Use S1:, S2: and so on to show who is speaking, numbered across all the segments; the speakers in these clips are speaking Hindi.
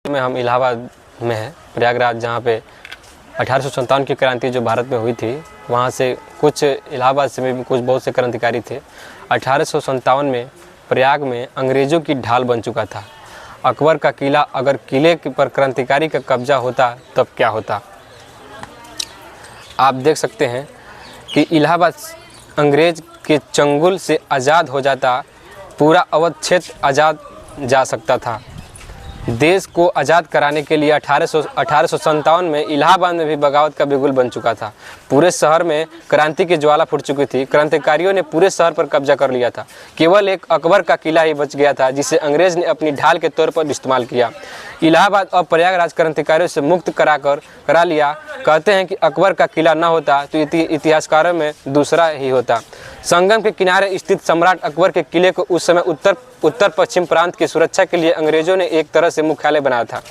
S1: में हम इलाहाबाद में हैं, प्रयागराज, जहाँ पे 1857 की क्रांति जो भारत में हुई थी, वहाँ से कुछ इलाहाबाद से भी कुछ बहुत से क्रांतिकारी थे। 1857 में प्रयाग में अंग्रेज़ों की ढाल बन चुका था। अकबर का किला, अगर किले पर क्रांतिकारी का कब्जा होता तब क्या होता। आप देख सकते हैं कि इलाहाबाद अंग्रेज़ के चंगुल से आज़ाद हो जाता, पूरा अवध क्षेत्र आज़ाद जा सकता था। देश को आज़ाद कराने के लिए 1857 में इलाहाबाद में भी बगावत का बिगुल बन चुका था। पूरे शहर में क्रांति की ज्वाला फूट चुकी थी। क्रांतिकारियों ने पूरे शहर पर कब्जा कर लिया था। केवल एक अकबर का किला ही बच गया था, जिसे अंग्रेज़ ने अपनी ढाल के तौर पर इस्तेमाल किया। इलाहाबाद और प्रयागराज क्रांतिकारियों से मुक्त करा लिया। कहते हैं कि अकबर का किला न होता तो इतिहासकारों में दूसरा ही होता। संगम के किनारे स्थित सम्राट अकबर के किले को उस समय उत्तर पश्चिम प्रांत की सुरक्षा के लिए अंग्रेज़ों ने एक तरह से मुख्यालय बनाया था।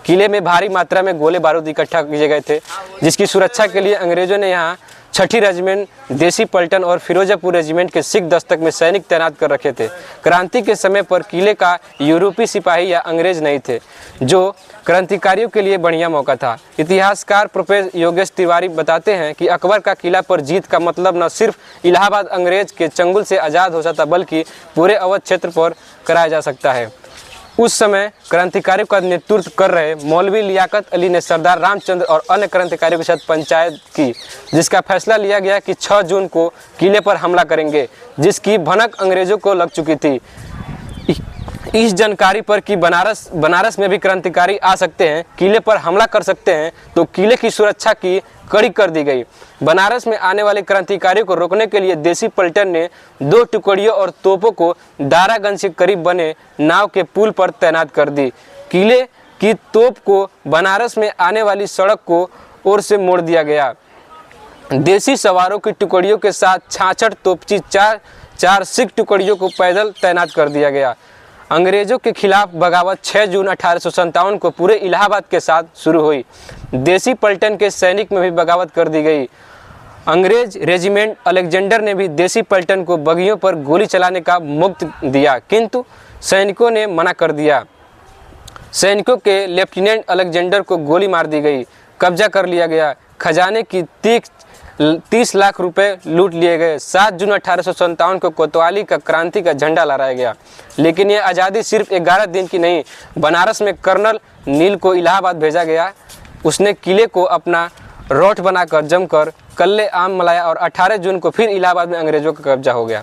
S1: किले में भारी मात्रा में गोले बारूद इकट्ठा किए गए थे, जिसकी सुरक्षा के लिए अंग्रेज़ों ने यहाँ 6ठी रेजिमेंट, देसी पलटन और फिरोजापुर रेजिमेंट के सिख दस्तक में सैनिक तैनात कर रखे थे। क्रांति के समय पर किले का यूरोपीय सिपाही या अंग्रेज नहीं थे, जो क्रांतिकारियों के लिए बढ़िया मौका था। इतिहासकार प्रोफेसर योगेश तिवारी बताते हैं कि अकबर का किला पर जीत का मतलब न सिर्फ इलाहाबाद अंग्रेज के चंगुल से आज़ाद हो जाता, बल्कि पूरे अवध क्षेत्र पर कराया जा सकता है। उस समय क्रांतिकारियों का नेतृत्व कर रहे मौलवी लियाकत अली ने सरदार रामचंद्र और अन्य क्रांतिकारियों के साथ पंचायत की, जिसका फैसला लिया गया कि 6 जून को किले पर हमला करेंगे, जिसकी भनक अंग्रेज़ों को लग चुकी थी। इस जानकारी पर कि बनारस में भी क्रांतिकारी आ सकते हैं, किले पर हमला कर सकते हैं, तो किले की सुरक्षा की कड़ी कर दी गई। बनारस में आने वाले क्रांतिकारियों को रोकने के लिए देसी पलटन ने 2 टुकड़ियों और तोपों को दारागंज के करीब बने नाव के पुल पर तैनात कर दी। किले की तोप को बनारस में आने वाली सड़क को ओर से मोड़ दिया गया। देसी सवारों की टुकड़ियों के साथ 66 तोपची 4 सिख टुकड़ियों को पैदल तैनात कर दिया गया। अंग्रेज़ों के खिलाफ बगावत 6 जून 1857 को पूरे इलाहाबाद के साथ शुरू हुई। देसी पलटन के सैनिक में भी बगावत कर दी गई। अंग्रेज रेजिमेंट अलेक्जेंडर ने भी देसी पलटन को बगियों पर गोली चलाने का मुक्त दिया, किंतु सैनिकों ने मना कर दिया। सैनिकों के लेफ्टिनेंट अलेक्जेंडर को गोली मार दी गई। कब्जा कर लिया गया। खजाने की 30 लाख रुपए लूट लिए गए। 7 जून 1857 को कोतवाली का क्रांति का झंडा लहराया गया। लेकिन यह आज़ादी सिर्फ 11 दिन की नहीं। बनारस में कर्नल नील को इलाहाबाद भेजा गया। उसने किले को अपना रोठ बनाकर जमकर कल्ले आम मलाया और 18 जून को फिर इलाहाबाद में अंग्रेज़ों का कब्जा हो गया।